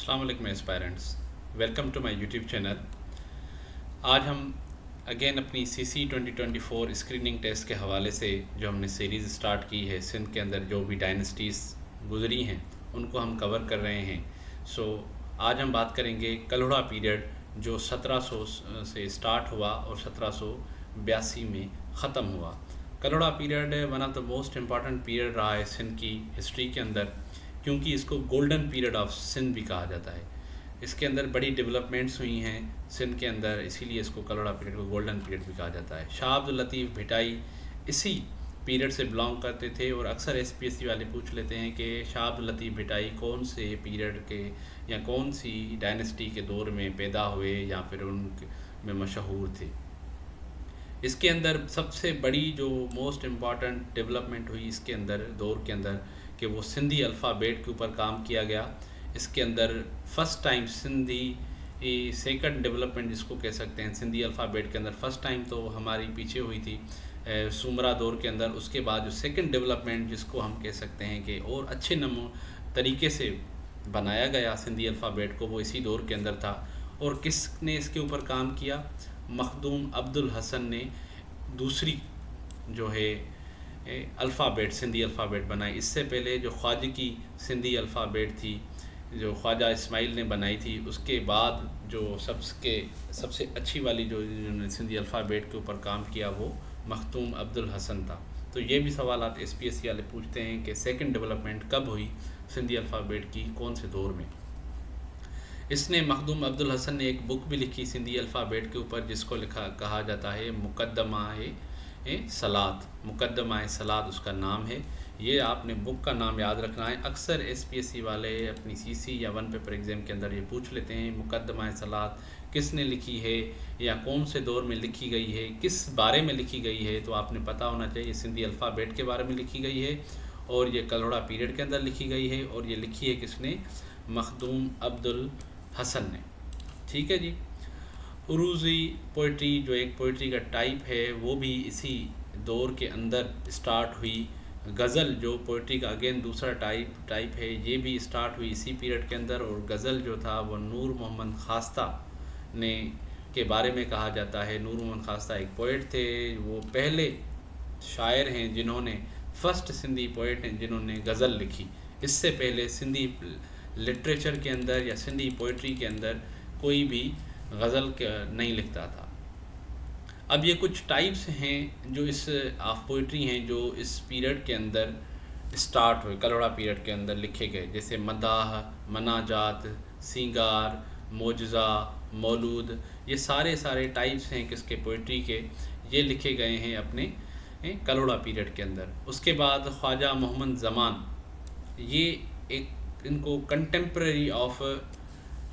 السلام علیکم aspirants, welcome to my YouTube channel. آج ہم اگین اپنی CC 2024 اسکریننگ ٹیسٹ کے حوالے سے جو ہم نے سیریز اسٹارٹ کی ہے سندھ کے اندر جو بھی ڈائنسٹیز گزری ہیں ان کو ہم کور کر رہے ہیں۔ آج ہم بات کریں گے کلہڑا پیریڈ جو 1700 سے اسٹارٹ ہوا اور 1782 میں ختم ہوا۔ Kalhora period one of the most important period رہا ہے سندھ کی ہسٹری کے اندر، کیونکہ اس کو گولڈن پیریڈ آف سندھ بھی کہا جاتا ہے۔ اس کے اندر بڑی ڈیولپمنٹس ہوئی ہیں سندھ کے اندر، اسی لیے اس کو کلہڑا پیریڈ کو گولڈن پیریڈ بھی کہا جاتا ہے۔ شاہ عبد اللطیف بھٹائی اسی پیریڈ سے بلانگ کرتے تھے، اور اکثر SPSC والے پوچھ لیتے ہیں کہ شاہ عبد اللطیف بھٹائی کون سے پیریڈ کے یا کون سی ڈائنسٹی کے دور میں پیدا ہوئے یا پھر ان میں مشہور تھے۔ اس کے اندر سب سے بڑی جو موسٹ امپارٹنٹ ڈیولپمنٹ ہوئی اس کے اندر دور کے اندر کہ وہ سندھی الفابیٹ کے اوپر کام کیا گیا۔ اس کے اندر first time Sindhi second development جس کو کہہ سکتے ہیں سندھی الفابیٹ کے اندر فرسٹ ٹائم تو ہماری پیچھے ہوئی تھی سومرا دور کے اندر۔ اس کے بعد جو سیکنڈ ڈیولپمنٹ جس کو ہم کہہ سکتے ہیں کہ اور اچھے طریقے سے بنایا گیا سندھی الفابیٹ کو، وہ اسی دور کے اندر تھا۔ اور کس نے اس کے اوپر کام کیا؟ مخدوم عبد الحسن نے دوسری جو ہے الفابیٹ سندھی الفابیٹ بنائی۔ اس سے پہلے جو خواجہ کی سندھی الفابیٹ تھی جو خواجہ اسماعیل نے بنائی تھی، اس کے بعد جو سب سے اچھی والی جو جنہوں نے سندھی الفابیٹ کے اوپر کام کیا وہ مخدوم عبد الحسن تھا۔ تو یہ بھی سوالات SPSC والے پوچھتے ہیں کہ سیکنڈ ڈیولپمنٹ کب ہوئی سندھی الفابیٹ کی، کون سے دور میں؟ اس نے مخدوم عبد الحسن نے ایک بک بھی لکھی سندھی الفابیٹ کے اوپر جس کو کہا جاتا ہے مقدمہ صلات۔ مقدمہ صلات اس کا نام ہے۔ یہ آپ نے بک کا نام یاد رکھنا ہے۔ اکثر SPSC والے اپنی CC یا ون پیپر ایگزام کے اندر یہ پوچھ لیتے ہیں مقدمہ صلات کس نے لکھی ہے یا کون سے دور میں لکھی گئی ہے، کس بارے میں لکھی گئی ہے۔ تو آپ نے پتہ ہونا چاہیے سندھی الفابیٹ کے بارے میں لکھی گئی ہے، اور یہ کلہڑا پیریڈ کے اندر لکھی گئی ہے، اور یہ لکھی ہے کس نے؟ مخدوم عبد الحسن نے۔ ٹھیک ہے جی۔ عروضی پوئٹری جو ایک پوئٹری کا ٹائپ ہے وہ بھی اسی دور کے اندر اسٹارٹ ہوئی۔ غزل جو پوئٹری کا اگین دوسرا ٹائپ ہے، یہ بھی اسٹارٹ ہوئی اسی پیریڈ کے اندر، اور غزل جو تھا وہ نور محمد خاستہ نے کے بارے میں کہا جاتا ہے۔ نور محمد خاستہ ایک پوئٹ تھے، وہ پہلے شاعر ہیں جنہوں نے فرسٹ سندھی پوئٹ ہیں جنہوں نے غزل لکھی۔ اس سے پہلے سندھی لٹریچر کے اندر یا سندھی پوئٹری کے اندر کوئی بھی غزل نہیں لکھتا تھا۔ اب یہ کچھ ٹائپس ہیں جو اس آف پوئٹری ہیں جو اس پیریڈ کے اندر اسٹارٹ ہوئے، کلہڑا پیریڈ کے اندر لکھے گئے، جیسے مداح، مناجات، سینگار، معجزہ، مولود۔ یہ سارے ٹائپس ہیں کس کے پوئٹری کے، یہ لکھے گئے ہیں اپنے کلہڑا پیریڈ کے اندر۔ اس کے بعد خواجہ محمد زمان، یہ ایک ان کو کنٹمپریری آف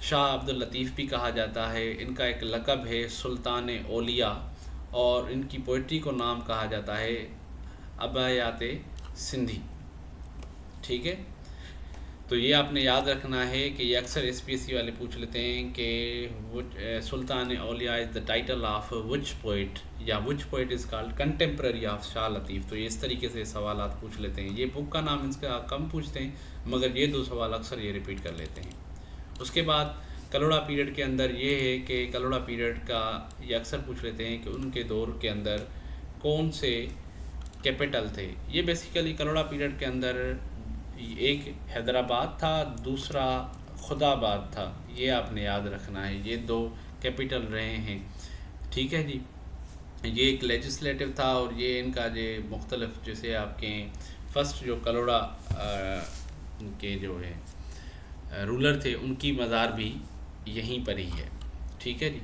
شاہ عبد اللطیف بھی کہا جاتا ہے۔ ان کا ایک لقب ہے سلطان اولیاء، اور ان کی پوئٹری کو نام کہا جاتا ہے ابیات سندھی۔ ٹھیک ہے، تو یہ آپ نے یاد رکھنا ہے کہ یہ اکثر SPSC والے پوچھ لیتے ہیں کہ Sultan Auliya is the title of which poet, یا which poet is called contemporary of Shah Latif. تو یہ اس طریقے سے سوالات پوچھ لیتے ہیں۔ یہ بک کا نام اس کا کم پوچھتے ہیں، مگر یہ دو سوال اکثر یہ ریپیٹ کر لیتے ہیں۔ اس کے بعد کلہڑا پیریڈ کے اندر یہ ہے کہ کلہڑا پیریڈ کا یہ اکثر پوچھ لیتے ہیں کہ ان کے دور کے اندر کون سے کیپٹل تھے۔ یہ بیسیکلی کلہڑا پیریڈ کے اندر ایک حیدرآباد تھا، دوسرا خداباد تھا، یہ آپ نے یاد رکھنا ہے۔ یہ دو کیپٹل رہے ہیں۔ ٹھیک ہے جی۔ یہ ایک لیجسلیٹو تھا، اور یہ ان کا جو مختلف جیسے آپ کے فرسٹ جو کلہڑا کے جو ہے رولر تھے ان کی مزار بھی یہیں پر ہی ہے۔ ٹھیک ہے جی۔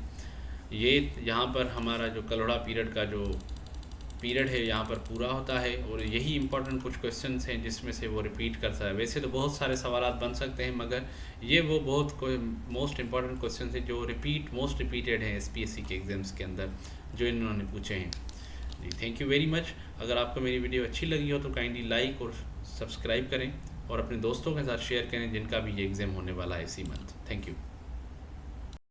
یہ یہاں پر ہمارا جو کلہڑا پیریڈ کا جو پیریڈ ہے یہاں پر پورا ہوتا ہے، اور یہی امپورٹنٹ کچھ کویسچنس ہیں جس میں سے وہ ریپیٹ کرتا ہے۔ ویسے تو بہت سارے سوالات بن سکتے ہیں، مگر یہ وہ بہت موسٹ امپورٹنٹ کویسچنس ہیں جو موسٹ ریپیٹیڈ ہیں SPSC کے ایگزامس کے اندر جو انہوں نے پوچھے ہیں۔ جی تھینک یو ویری مچ۔ اگر آپ کو میری ویڈیو اچھی لگی ہو تو کائنڈلی لائک اور سبسکرائب کریں، اور اپنے دوستوں کے ساتھ شیئر کریں جن کا بھی یہ ایگزام ہونے والا ہے اسی منتھ۔ Thank you.